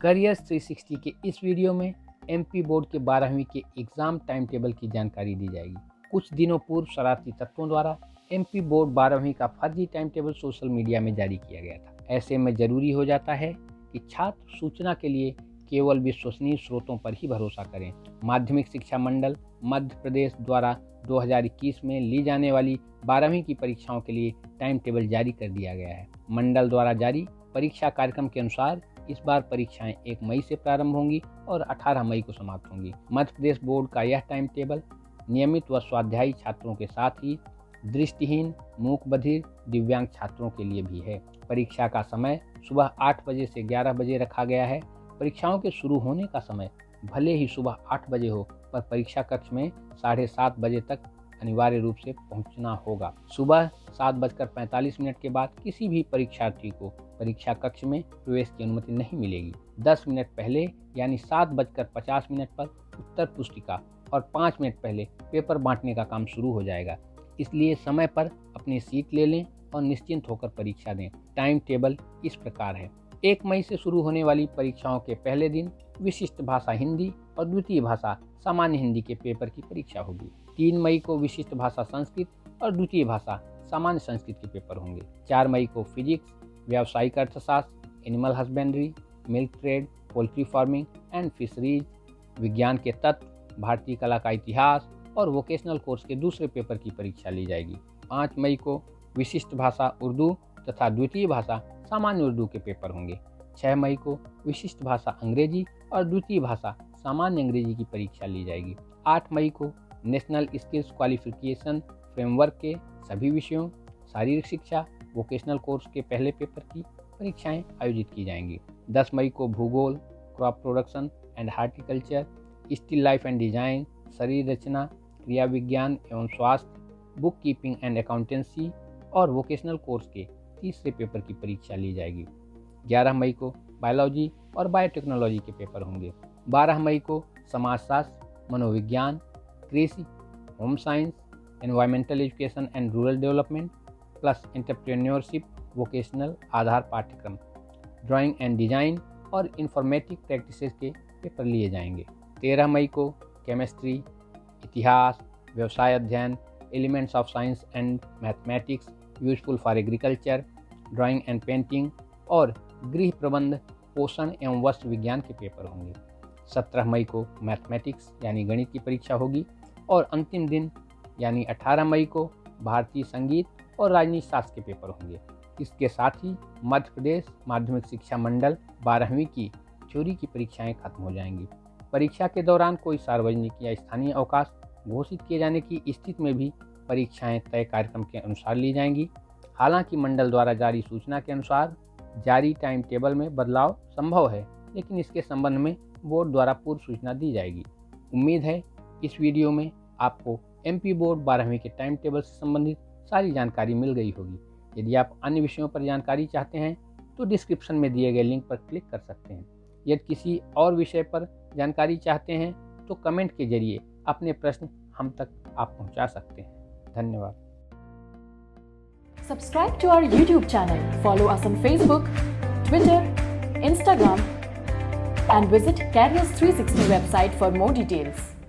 Careers 360 के इस video में एमपी बोर्ड के 12वीं के एग्ज़ाम टाइम टेबल की जानकारी दी जाएगी। कुछ दिनों पूर्व शरारती तत्वों द्वारा एमपी बोर्ड 12वीं का फर्जी टाइम टेबल सोशल मीडिया में जारी किया गया था। ऐसे में जरूरी हो जाता है कि छात्र सूचना के लिए केवल विश्वसनीय स्रोतों पर ही भरोसा करें। माध्यमिक शिक्षा मंडल मध्य प्रदेश द्वारा 2021 में ली जाने वाली 12वीं की परीक्षाओं के लिए टाइम टेबल जारी कर दिया गया है। मंडल द्वारा जारी परीक्षा कार्यक्रम के अनुसार इस बार परीक्षाएं 1 मई से प्रारंभ होंगी और 18 मई को समाप्त होंगी। मध्य प्रदेश बोर्ड का यह टाइम टेबल नियमित व स्वाध्यायी छात्रों के साथ ही दृष्टिहीन, मूक बधिर, दिव्यांग छात्रों के लिए भी है। परीक्षा का समय सुबह 8 बजे से 11 बजे रखा गया है। परीक्षाओं के शुरू होने का समय भले ही सुबह 8 बजे हो, पर परीक्षा कक्ष में 7:30 बजे तक अनिवार्य रूप से पहुंचना होगा। सुबह 7:45 के बाद किसी भी परीक्षार्थी को परीक्षा कक्ष में प्रवेश की अनुमति नहीं मिलेगी। 10 मिनट पहले यानी 7:50 पर उत्तर पुस्तिका और 5 मिनट पहले पेपर बांटने का काम शुरू हो जाएगा। इसलिए समय पर अपनी सीट ले लें और निश्चिंत होकर परीक्षा दें। टाइम टेबल इस प्रकार है। 1 मई से शुरू होने वाली परीक्षाओं के पहले दिन विशिष्ट भाषा हिंदी और द्वितीय भाषा सामान्य हिंदी के पेपर की परीक्षा होगी। 3 मई को विशिष्ट भाषा संस्कृत और द्वितीय भाषा सामान्य संस्कृत के पेपर होंगे। 4 मई को फिजिक्स, व्यावसायिक अर्थशास्त्र, animal husbandry, milk trade, poultry farming and fisheries, विज्ञान के तत्व, भारतीय कला का इतिहास और वोकेशनल कोर्स के दूसरे पेपर की परीक्षा ली जाएगी। 5 मई को विशिष्ट भाषा उर्दू तथा द्वितीय भाषा सामान्य उर्दू के पेपर होंगे। 6 मई को विशिष्ट भाषा अंग्रेजी और द्वितीय भाषा सामान्य अंग्रेजी की परीक्षा ली जाएगी। 8 मई को नेशनल स्किल्स क्वालिफिकेशन फ्रेमवर्क के सभी विषयों, शारीरिक शिक्षा, वोकेशनल कोर्स के पहले पेपर की परीक्षाएं आयोजित की जाएंगी। 10 मई को भूगोल, crop production and horticulture, still life and design, शरीर रचना, क्रिया विज्ञान एवं स्वास्थ्य, बुक कीपिंग एंड अकाउंटेंसी और वोकेशनल कोर्स के तीसरे पेपर की परीक्षा ली जाएगी। 11 मई को बायोलॉजी और बायोटेक्नोलॉजी के पेपर होंगे। 12 मई को समाजशास्त्र, मनोविज्ञान, कृषि, home science, environmental education and rural development plus entrepreneurship vocational आधार पाठ्यक्रम, ड्राइंग एंड डिजाइन और इंफॉर्मेटिक प्रैक्टिसेस के पेपर लिए जाएंगे। 13 मई को केमिस्ट्री, इतिहास, व्यवसाय अध्ययन, elements of science and mathematics useful for agriculture, drawing and painting और गृह प्रबंध, पोषण एवं वस्त्र विज्ञान के पेपर होंगे। 17 मई को मैथमेटिक्स यानी गणित की परीक्षा होगी और अंतिम दिन यानी 18 मई को भारतीय संगीत और राजनीति शास्त्र के पेपर होंगे। इसके साथ ही मध्य प्रदेश माध्यमिक शिक्षा मंडल 12वीं की थ्योरी की परीक्षाएं खत्म हो जाएंगी। परीक्षा के दौरान कोई सार्वजनिक या स्थानीय अवकाश घोषित किए जाने की स्थिति में भी परीक्षाएं तय कार्यक्रम के अनुसार ली जाएंगी। हालांकि मंडल द्वारा जारी सूचना के अनुसार जारी टाइम टेबल में बदलाव संभव है, लेकिन इसके संबंध में बोर्ड द्वारा पूर्व सूचना दी जाएगी। उम्मीद है इस वीडियो में आपको एमपी बोर्ड 12वीं के टाइम टेबल से संबंधित सारी जानकारी मिल गई होगी। यदि आप अन्य विषयों पर जानकारी चाहते हैं तो डिस्क्रिप्शन में दिए गए लिंक पर क्लिक कर सकते हैं। यदि किसी और विषय पर जानकारी चाहते हैं तो कमेंट के जरिए अपने प्रश्न हम तक आप पहुंचा सकते हैं। धन्यवाद। Subscribe to our YouTube channel, follow us on Facebook, Twitter, Instagram, and visit Careers 360 website for more details.